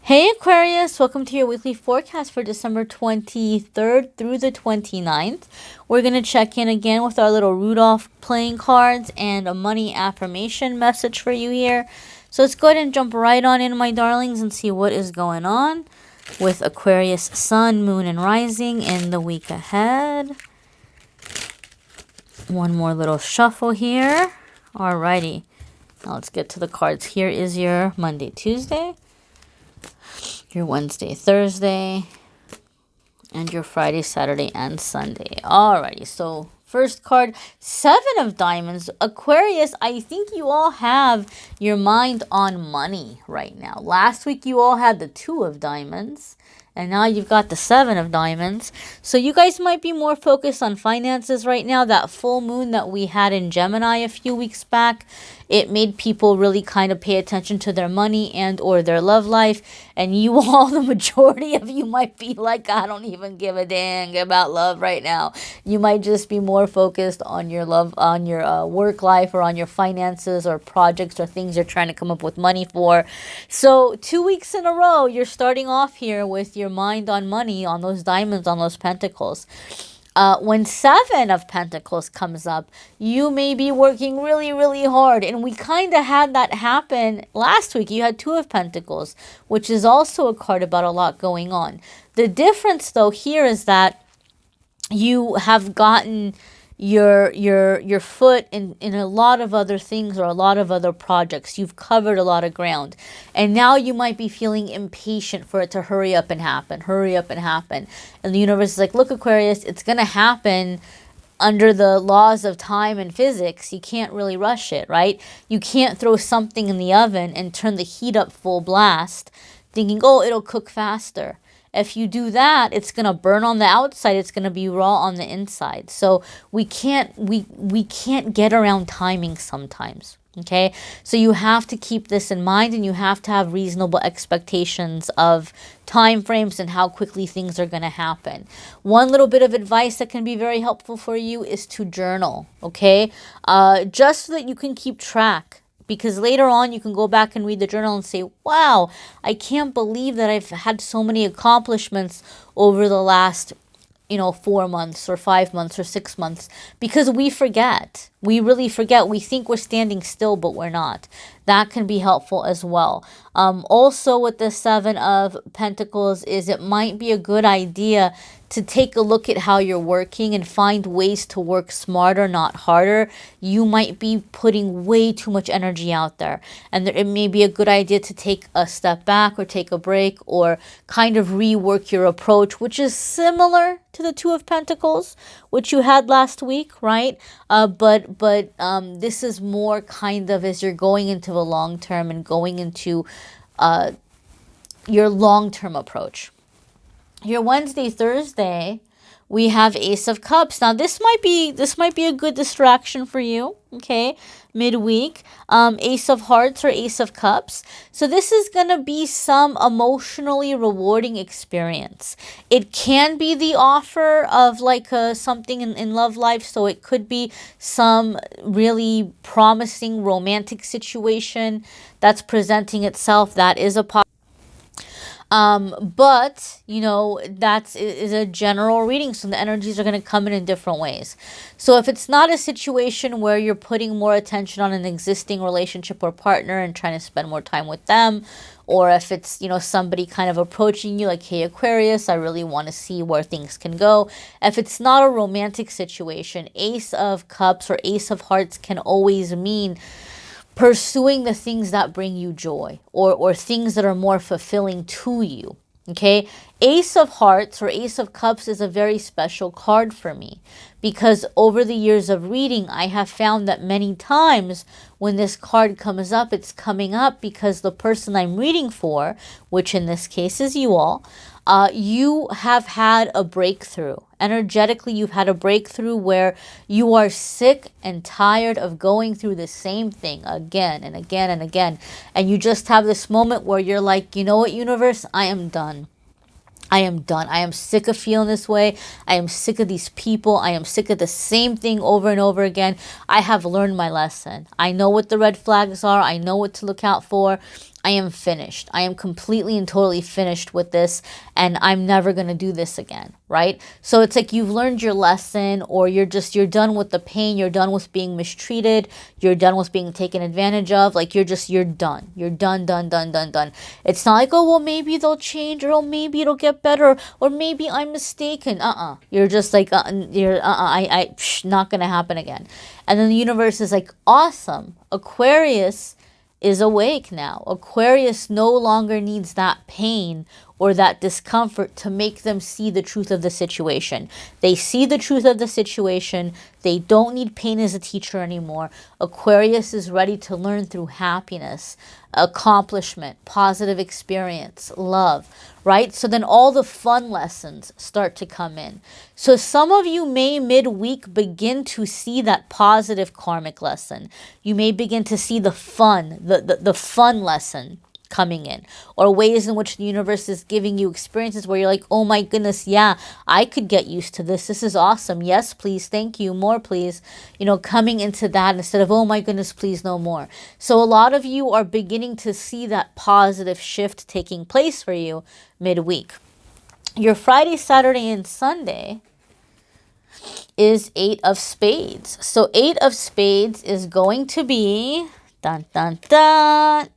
Hey Aquarius, welcome to your weekly forecast for December 23rd through the 29th. We're going to check in again with our little Rudolph playing cards and a money affirmation message for you here. So let's go ahead and jump right on in, my darlings, and see what is going on with Aquarius Sun, Moon, and Rising in the week ahead. One more little shuffle here. Alrighty, now let's get to the cards. Here is your Monday, Tuesday, your Wednesday, Thursday, and your Friday, Saturday, and Sunday. Alrighty, so first card, Seven of Diamonds. Aquarius, I think you all have your mind on money right now. Last week you all had the Two of Diamonds, and now you've got the Seven of Diamonds. So you guys might be more focused on finances right now. That full moon that we had in Gemini a few weeks back, it made people really kind of pay attention to their money and or their love life. And you all, the majority of you might be like, I don't even give a dang about love right now. You might just be more focused on your love, on your work life, or on your finances or projects or things you're trying to come up with money for. So 2 weeks in a row, you're starting off here with your mind on money, on those diamonds, on those pentacles. When Seven of Pentacles comes up, you may be working really, really hard. And we kind of had that happen last week. You had Two of Pentacles, which is also a card about a lot going on. The difference, though, here is that you have gotten your foot in a lot of other things or a lot of other projects. You've covered a lot of ground. And now you might be feeling impatient for it to hurry up and happen, hurry up and happen. And the universe is like, look, Aquarius, it's going to happen under the laws of time and physics. You can't really rush it, right? You can't throw something in the oven and turn the heat up full blast thinking, oh, it'll cook faster. If you do that, it's going to burn on the outside. It's going to be raw on the inside. So we can't get around timing sometimes. Okay, so you have to keep this in mind, and you have to have reasonable expectations of time frames and how quickly things are going to happen. One little bit of advice that can be very helpful for you is to journal. Okay, just so that you can keep track. Because later on, you can go back and read the journal and say, wow, I can't believe that I've had so many accomplishments over the last 4 months or 5 months or 6 months, because we forget. We really forget. We think we're standing still, but we're not. That can be helpful as well. Also with the Seven of Pentacles is it might be a good idea to take a look at how you're working and find ways to work smarter, not harder. You might be putting way too much energy out there. And it may be a good idea to take a step back or take a break or kind of rework your approach, which is similar to the Two of Pentacles, which you had last week, right? But this is more kind of as you're going into the long term and going into your long-term approach. Your Wednesday, Thursday, we have Ace of Cups. Now this might be a good distraction for you, okay? Midweek, Ace of Hearts or Ace of Cups. So this is going to be some emotionally rewarding experience. It can be the offer of like something in love life. So it could be some really promising romantic situation that's presenting itself. That is a but that's is a general reading, so the energies are going to come in different ways. So if it's not a situation where you're putting more attention on an existing relationship or partner and trying to spend more time with them, or if it's somebody kind of approaching you like, hey Aquarius, I really want to see where things can go. If it's not a romantic situation, Ace of Cups or Ace of Hearts can always mean pursuing the things that bring you joy or things that are more fulfilling to you. Okay, Ace of Hearts or Ace of Cups is a very special card for me because over the years of reading, I have found that many times when this card comes up, it's coming up because the person I'm reading for, which in this case is you all, you have had a breakthrough. Energetically, you've had a breakthrough where you are sick and tired of going through the same thing again and again and again. And you just have this moment where you're like, you know what, universe, I am done. I am done. I am sick of feeling this way. I am sick of these people. I am sick of the same thing over and over again. I have learned my lesson. I know what the red flags are. I know what to look out for. I am finished. I am completely and totally finished with this, and I'm never going to do this again, right? So it's like you've learned your lesson, or you're done with the pain. You're done with being mistreated. You're done with being taken advantage of. Like you're done. You're done, done, done, done, done. It's not like, oh, well, maybe they'll change, or oh, maybe it'll get better, or maybe I'm mistaken. You're just like, not going to happen again. And then the universe is like, awesome. Aquarius is awake now. Aquarius no longer needs that pain or that discomfort to make them see the truth of the situation. They see the truth of the situation. They don't need pain as a teacher anymore. Aquarius is ready to learn through happiness, accomplishment, positive experience, love, right? So then all the fun lessons start to come in. So some of you may midweek begin to see that positive karmic lesson. You may begin to see the fun, the fun lesson coming in, or ways in which the universe is giving you experiences where you're like, oh my goodness, yeah, I could get used to this. This is awesome. Yes, please. Thank you. More, please. Coming into that instead of, oh my goodness, please, no more. So a lot of you are beginning to see that positive shift taking place for you midweek. Your Friday, Saturday, and Sunday is 8 of Spades. So 8 of Spades is going to be, dun, dun, dun,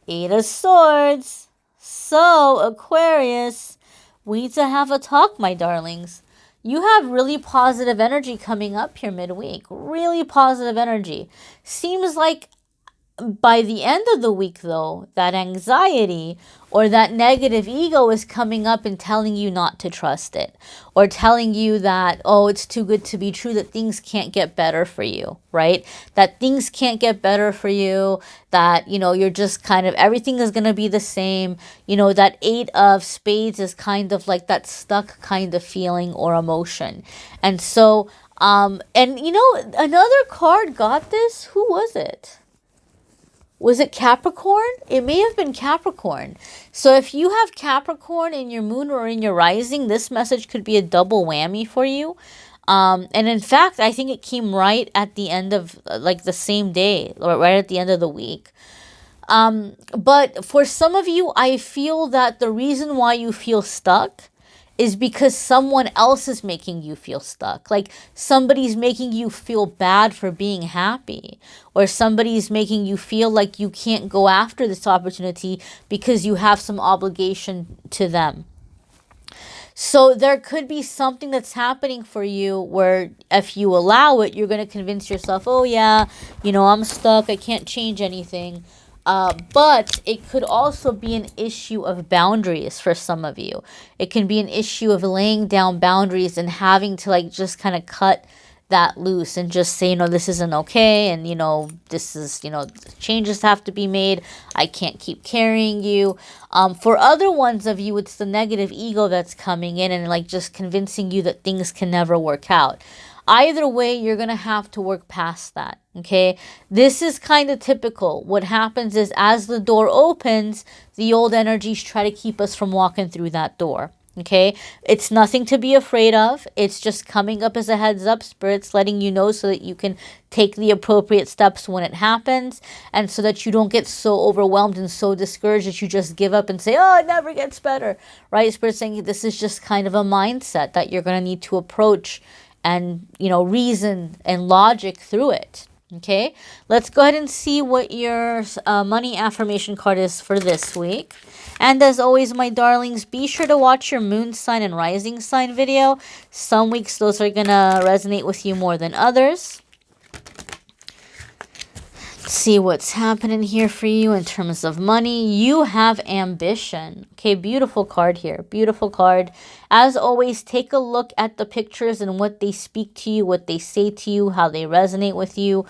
8 of Swords. So, Aquarius, we need to have a talk, my darlings. You have really positive energy coming up here midweek. Really positive energy. Seems like by the end of the week, though, that anxiety or that negative ego is coming up and telling you not to trust it, or telling you that, oh, it's too good to be true, that things can't get better for you, right? That things can't get better for you, that, you're just kind of, everything is going to be the same. That 8 of Spades is kind of like that stuck kind of feeling or emotion. And so, another card got this. Who was it? Was it Capricorn? It may have been Capricorn. So if you have Capricorn in your moon or in your rising, this message could be a double whammy for you. And in fact, I think it came right at the end of like the same day, or right at the end of the week. But for some of you, I feel that the reason why you feel stuck is because someone else is making you feel stuck. Like somebody's making you feel bad for being happy, or somebody's making you feel like you can't go after this opportunity because you have some obligation to them. So there could be something that's happening for you where if you allow it, you're going to convince yourself, oh yeah, I'm stuck, I can't change anything. But it could also be an issue of boundaries for some of you. It can be an issue of laying down boundaries and having to just kind of cut that loose and just say, this isn't okay. And, this is, changes have to be made. I can't keep carrying you. For other ones of you, it's the negative ego that's coming in and just convincing you that things can never work out. Either way, you're going to have to work past that, okay? This is kind of typical. What happens is as the door opens, the old energies try to keep us from walking through that door, okay? It's nothing to be afraid of. It's just coming up as a heads up. Spirit's letting you know so that you can take the appropriate steps when it happens, and so that you don't get so overwhelmed and so discouraged that you just give up and say, oh, it never gets better, right? Spirit's saying this is just kind of a mindset that you're going to need to approach and, reason and logic through it. Okay, let's go ahead and see what your money affirmation card is for this week. And as always, my darlings, be sure to watch your moon sign and rising sign video. Some weeks those are going to resonate with you more than others. See what's happening here for you in terms of money. You have ambition. Okay, beautiful card here. Beautiful card. As always, take a look at the pictures and what they speak to you, what they say to you, how they resonate with you.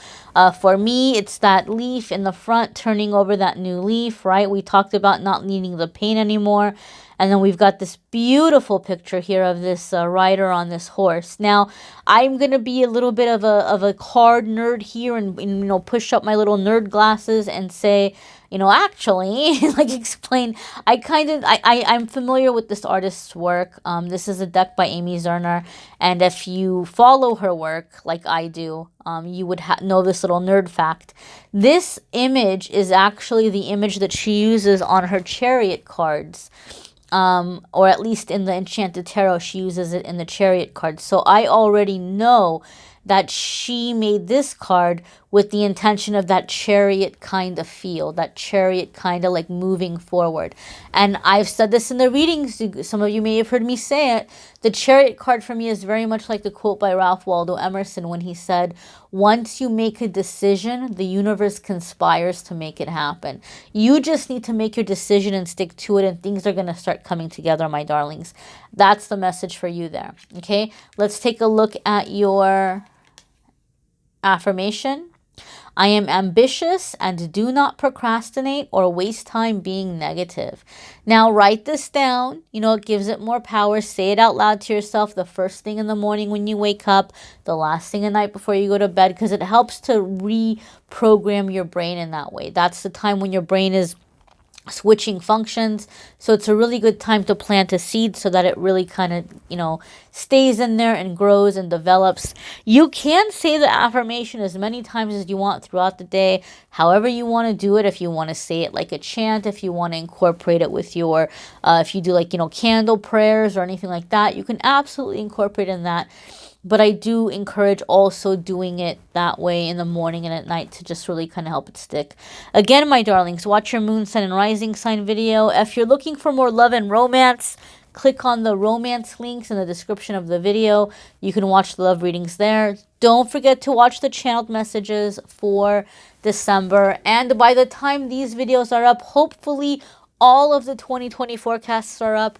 For me, it's that leaf in the front turning over that new leaf, right? We talked about not needing the pain anymore. And then we've got this beautiful picture here of this rider on this horse. Now, I'm going to be a little bit of a card nerd here and push up my little nerd glasses and say, actually, like explain, I'm familiar with this artist's work. This is a deck by Amy Zerner, and if you follow her work like I do, you would know this little nerd fact. This image is actually the image that she uses on her chariot cards. Or at least in the Enchanted Tarot, she uses it in the Chariot card. So I already know that she made this card with the intention of that chariot kind of feel, that chariot kind of like moving forward. And I've said this in the readings, some of you may have heard me say it, the chariot card for me is very much like the quote by Ralph Waldo Emerson when he said, once you make a decision, the universe conspires to make it happen. You just need to make your decision and stick to it, and things are going to start coming together, my darlings. That's the message for you there. Okay, let's take a look at your affirmation. I am ambitious and do not procrastinate or waste time being negative. Now write this down. It gives it more power. Say it out loud to yourself the first thing in the morning when you wake up, the last thing at night before you go to bed, because it helps to reprogram your brain in that way. That's the time when your brain is switching functions. So it's a really good time to plant a seed so that it really kind of, stays in there and grows and develops. You can say the affirmation as many times as you want throughout the day, however you want to do it. If you want to say it like a chant, if you want to incorporate it with your, if you do like, candle prayers or anything like that, you can absolutely incorporate in that. But I do encourage also doing it that way in the morning and at night to just really kind of help it stick. Again, my darlings, watch your moon, sun, and rising sign video. If you're looking for more love and romance, click on the romance links in the description of the video. You can watch the love readings there. Don't forget to watch the channeled messages for December. And by the time these videos are up, hopefully all of the 2020 forecasts are up.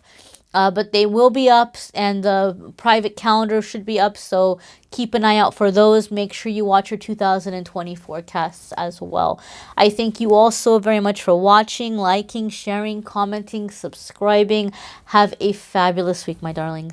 But they will be up, and the private calendar should be up, so keep an eye out for those. Make sure you watch your 2020 forecasts as well. I thank you all so very much for watching, liking, sharing, commenting, subscribing. Have a fabulous week, my darlings.